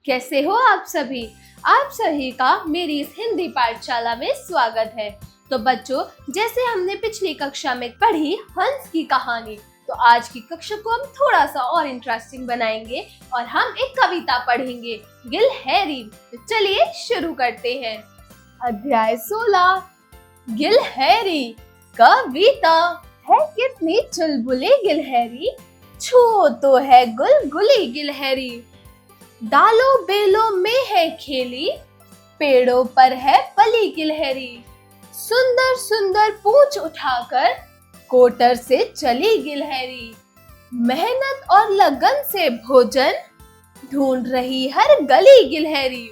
कैसे हो आप सभी। आप सभी का मेरी इस हिंदी पाठशाला में स्वागत है। तो बच्चों, जैसे हमने पिछली कक्षा में पढ़ी हंस की कहानी, तो आज की कक्षा को हम थोड़ा सा और इंटरेस्टिंग बनाएंगे और हम एक कविता पढ़ेंगे, गिलहरी। तो चलिए शुरू करते हैं। अध्याय 16, गिलहरी। कविता। है कितनी चुलबुली गिलहरी, छुओ तो है गुलगुली गिलहरी। डालों बेलों में है खेली, पेड़ों पर है पली गिलहरी। सुंदर सुंदर पूंछ उठाकर कोटर से चली गिलहरी। मेहनत और लगन से भोजन ढूंढ रही हर गली गिलहरी।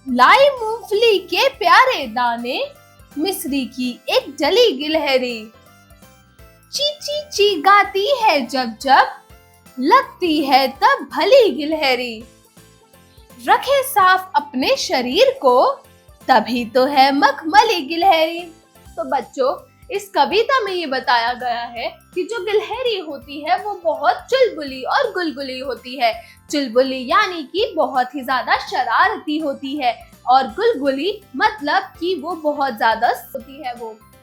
लाई मूंगफली के प्यारे दाने, मिस्री की एक डली गिलहरी। ची ची ची गाती है जब जब, लगती है तब भली गिलहरी। रखे साफ अपने शरीर को, तभी तो है मखमली गिलहरी। तो बच्चों, इस कविता में ये बताया गया है कि जो गिलहरी होती है वो बहुत चुलबुली और गुलगुली होती है। चुलबुली यानी कि बहुत ही ज्यादा शरारती होती है, और गुलगुली मतलब कि वो बहुत ज्यादा होती है।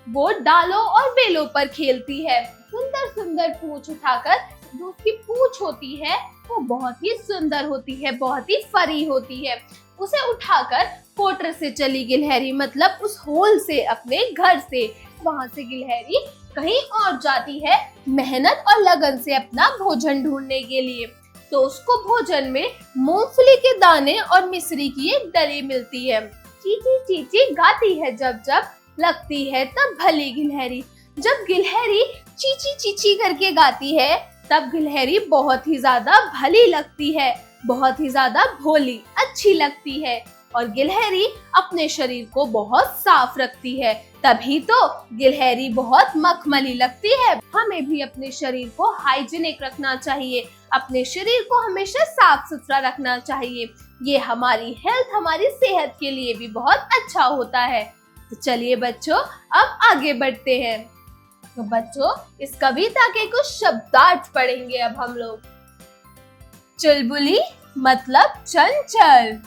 वो डालों और बेलों पर खेलती है। सुंदर सुंदर पूंछ उठाकर, जो उसकी पूंछ होती है वो बहुत ही सुंदर होती है, बहुत ही फरी होती है। उसे उठाकर कोटर से चली गिलहरी, मतलब उस होल से, अपने घर से। वहां से गिलहरी कहीं और जाती है मेहनत और लगन से अपना भोजन ढूंढने के लिए। तो उसको भोजन में मूंगफली के दाने और मिस्री की एक डली मिलती है। चींची चींची गाती है जब जब, लगती है तब भली गिलहरी। जब गिलहरी चींची चींची करके गाती है, तब गिलहरी बहुत ही ज्यादा भली लगती है, बहुत ही ज्यादा भोली, अच्छी लगती है। और गिलहरी अपने शरीर को बहुत साफ रखती है, तभी तो गिलहरी बहुत मखमली लगती है। हमें भी अपने शरीर को हाइजीनिक रखना चाहिए, अपने शरीर को हमेशा साफ सुथरा रखना चाहिए। ये हमारी हेल्थ, हमारी सेहत के लिए भी बहुत अच्छा होता है। तो चलिए बच्चों, अब आगे बढ़ते हैं। तो बच्चों, इस कविता के कुछ शब्दार्थ पढ़ेंगे अब हम लोग। चुलबुली मतलब चंचल,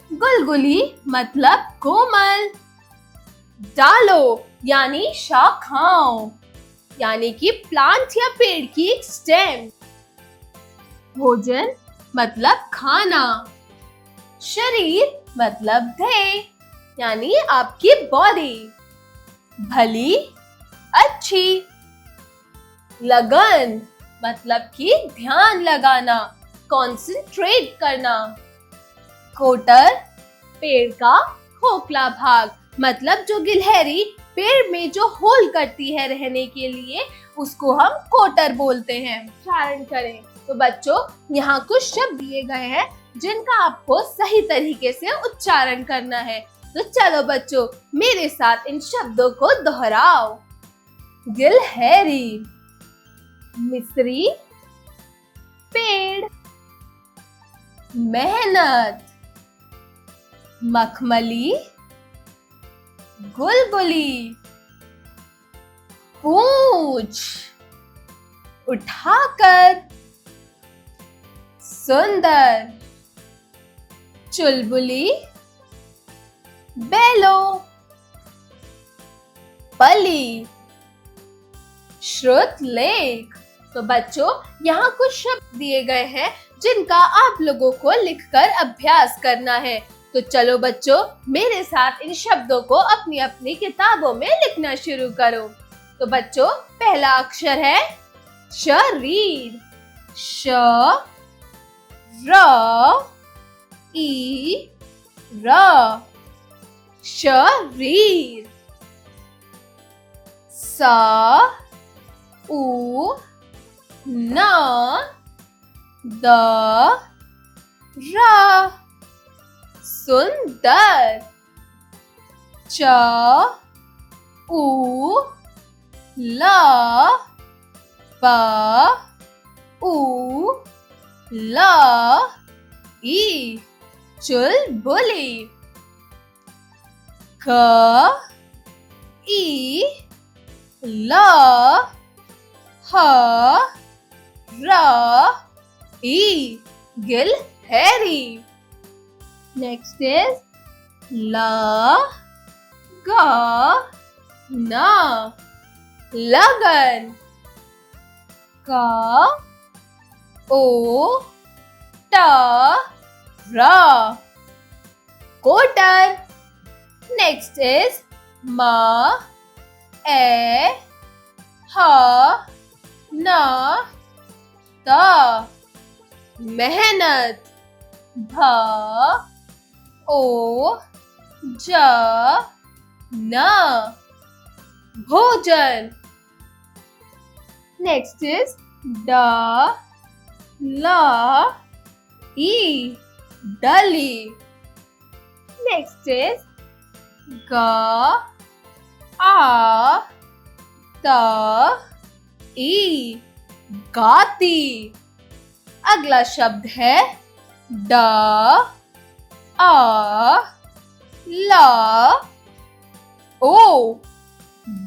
गुलगुली मतलब कोमल, डालो यानी शाखाओं, यानी कि प्लांट या पेड़ की स्टेम, भोजन मतलब खाना, शरीर मतलब देह यानी आपकी बॉडी, भली अच्छी, लगन मतलब कि ध्यान लगाना, कंसंट्रेट करना, कोटर पेड़ का खोखला भाग, मतलब जो गिलहरी पेड़ में जो होल करती है रहने के लिए, उसको हम कोटर बोलते हैं। उच्चारण करें। तो बच्चों, यहाँ कुछ शब्द दिए गए हैं जिनका आपको सही तरीके से उच्चारण करना है। तो चलो बच्चों, मेरे साथ इन शब्दों को दोहराओ। गिलहरी, मिस्री पेड़, मेहनत, मखमली गुलगुली, पूंछ उठाकर, सुंदर, चुलबुली, बेलों, पली, श्रुतलेख। तो बच्चों, यहाँ कुछ शब्द दिए गए हैं जिनका आप लोगों को लिखकर अभ्यास करना है। तो चलो बच्चों, मेरे साथ इन शब्दों को अपनी अपनी किताबों में लिखना शुरू करो। तो बच्चों, पहला अक्षर है शरीर। श र ई र, शरीर। स उ न द र, सुंदर। च उ ल प उ ल ई, चुलबुली। क ई ल ह र ई, गिलहरी। hairy. Next is लगन, लगन. कोटर, कोटर. Next is मेहनत, मेहनत. भोजन, भोजन. Next is डली, डली. Next is गाती, गाती. अगला शब्द है डालो,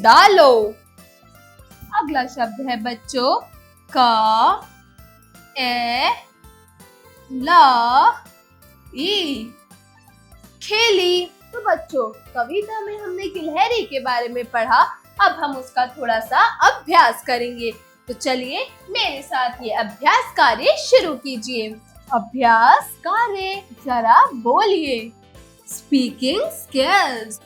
डालो. अगला शब्द है बच्चों खेली. तो बच्चों, कविता में हमने गिलहरी के बारे में पढ़ा. अब हम उसका थोड़ा सा अभ्यास करेंगे. तो चलिए मेरे साथ ये अभ्यास कार्य शुरू कीजिए. अभ्यास कार्य, जरा बोलिए. Speaking skills.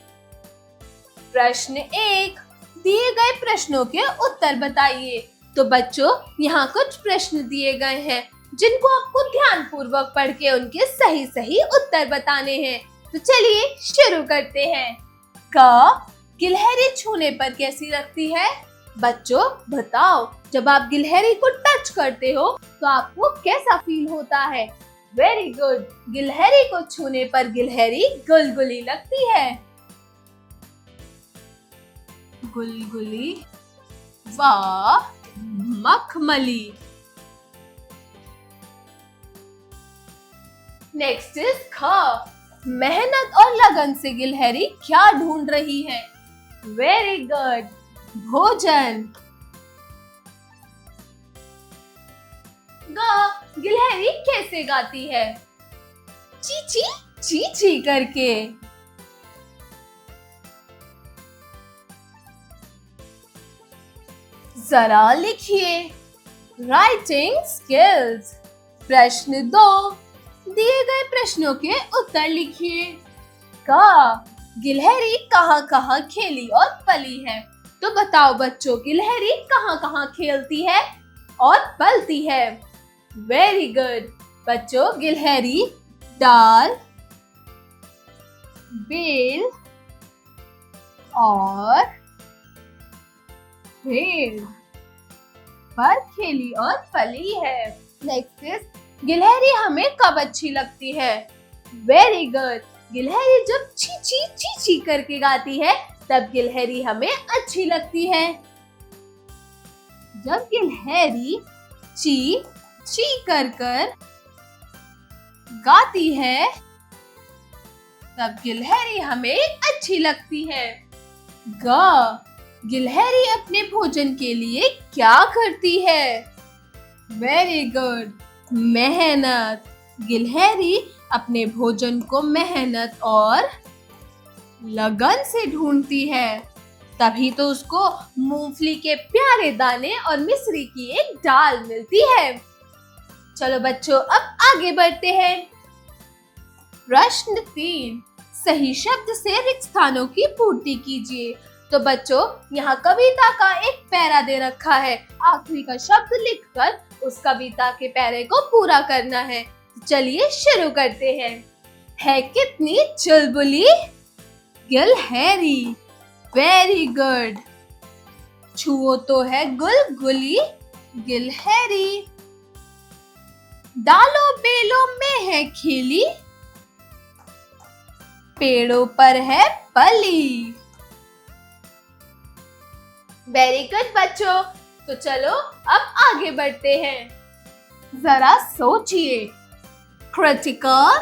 प्रश्न 1, दिए गए प्रश्नों के उत्तर बताइए. तो बच्चों, यहाँ कुछ प्रश्न दिए गए हैं जिनको आपको ध्यान पूर्वक पढ़ के उनके सही सही उत्तर बताने हैं. तो चलिए शुरू करते हैं. गिलहरी छूने पर कैसी लगती है? बच्चों बताओ, जब आप गिलहरी को टच करते हो तो आपको कैसा फील होता है? Very good. गिलहरी को छूने पर गिलहरी गुलगुली लगती है. गुलगुली व मखमली. नेक्स्ट इज मेहनत और लगन से गिलहरी क्या ढूंढ रही है? वेरी गुड, भोजन. गिलहरी कैसे गाती है? चींची चींची करके. जरा लिखिए. Writing skills. प्रश्न 2, दिए गए प्रश्नों के उत्तर लिखिए. गिलहरी कहाँ कहाँ खेली और पली है? तो बताओ बच्चों, गिलहरी कहाँ कहाँ खेलती है और पलती है? Very good. बच्चों, गिलहरी डाल, बेल और पेड़ पर खेली और पली है. नेक्स्ट इज, गिलहरी हमें कब अच्छी लगती है? Very good. गिलहरी जब चींची चींची करके गाती है तब गिलहरी हमें अच्छी लगती है. जब गिलहरी ची ची कर कर गाती है तब गिलहरी हमें अच्छी लगती है. गिलहरी अपने भोजन के लिए क्या करती है? वेरी गुड, मेहनत. गिलहरी अपने भोजन को मेहनत और लगन से ढूंढती है. तभी तो उसको मूंगफली के प्यारे दाने और मिश्री की एक डाल मिलती है. चलो बच्चों, अब आगे बढ़ते हैं. प्रश्न 3, सही शब्द से रिक्त स्थानों की पूर्ति कीजिए. तो बच्चों, यहाँ कविता का एक पैरा दे रखा है. आखिरी का शब्द लिखकर उस कविता के पैरे को पूरा करना है. चलिए शुरू करते हैं. है कितनी चुलबुली गिलहरी. Very good. छुओ तो है गुलगुली गिलहरी. डालो बेलों में है खिली, पेड़ों पर है पली. वेरी गुड बच्चों. तो चलो अब आगे बढ़ते हैं. जरा सोचिए. Critical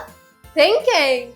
thinking.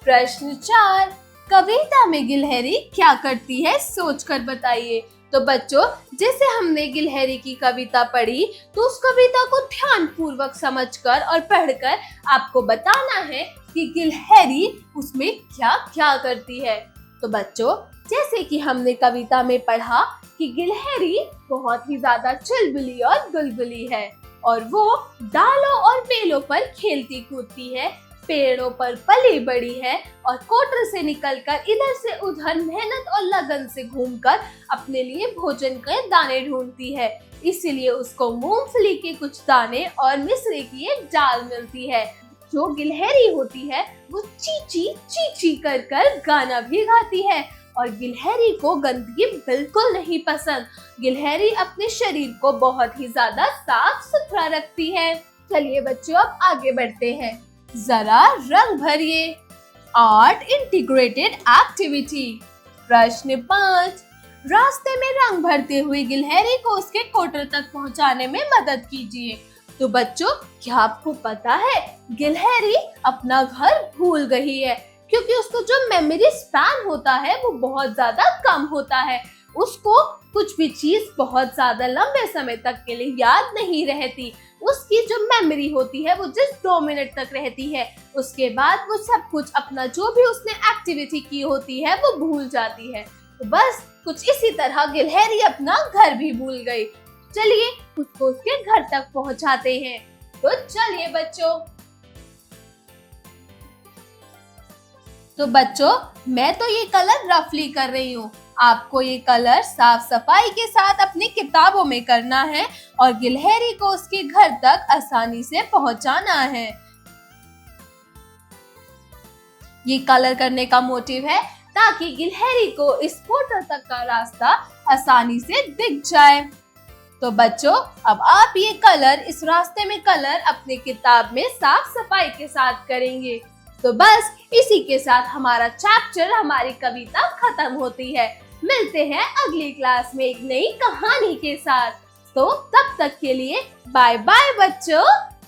प्रश्न 4, कविता में गिलहरी क्या करती है? सोचकर बताइए. तो बच्चों, जैसे हमने गिलहरी की कविता पढ़ी, तो उस कविता को ध्यान पूर्वक समझकर और पढ़कर आपको बताना है कि गिलहरी उसमें क्या क्या करती है। तो बच्चों, जैसे कि हमने कविता में पढ़ा कि गिलहरी बहुत ही ज्यादा चुलबुली और गुलगुली है और वो डालों और बेलों पर खेलती कूदती है, पेड़ों पर पली बड़ी है और कोटर से निकलकर इधर से उधर मेहनत और लगन से घूमकर अपने लिए भोजन के दाने ढूंढती है। इसीलिए उसको मूंगफली के कुछ दाने और मिश्री की एक डाल मिलती है। जो गिलहरी होती है वो चीची कर कर गाना भी गाती है और गिलहरी को गंदगी बिल्कुल नहीं पसंद। गिलहरी अपने शरीर को बहुत ही ज्यादा साफ सुथरा रखती है। चलिए बच्चों, अब आगे बढ़ते हैं। जरा रंग भरिए। Art integrated activity. प्रश्न 5, रास्ते में रंग भरते हुए गिलहरी को उसके क्वार्टर तक पहुंचाने में मदद कीजिए। तो बच्चों, क्या आपको पता है गिलहरी अपना घर भूल गई है क्योंकि उसको जो मेमोरी स्पैन होता है वो बहुत ज्यादा कम होता है। उसको कुछ भी चीज बहुत ज्यादा लंबे समय तक के लिए याद नहीं रहती। उसकी जो मेमोरी होती है वो जिस 2 मिनट तक रहती है, उसके बाद वो सब कुछ अपना जो भी उसने एक्टिविटी की होती है वो भूल जाती है। तो बस कुछ इसी तरह गिलहरी अपना घर भी भूल गई। चलिए उसको उसके घर तक पहुंचाते हैं। तो चलिए बच्चों। तो बच्चों, मैं तो ये कलर रफली कर रही हूँ। आपको ये कलर साफ सफाई के साथ अपनी किताबों में करना है और गिलहरी को उसके घर तक आसानी से पहुंचाना है। ये कलर करने का मोटिव है ताकि गिलहरी को इस क्वार्टर तक का रास्ता आसानी से दिख जाए। तो बच्चों, अब आप ये कलर, इस रास्ते में कलर अपने किताब में साफ सफाई के साथ करेंगे। तो बस इसी के साथ हमारा चैप्टर, हमारी कविता खत्म होती है। मिलते हैं अगली क्लास में एक नई कहानी के साथ। तो तब तक के लिए बाय बाय बच्चों।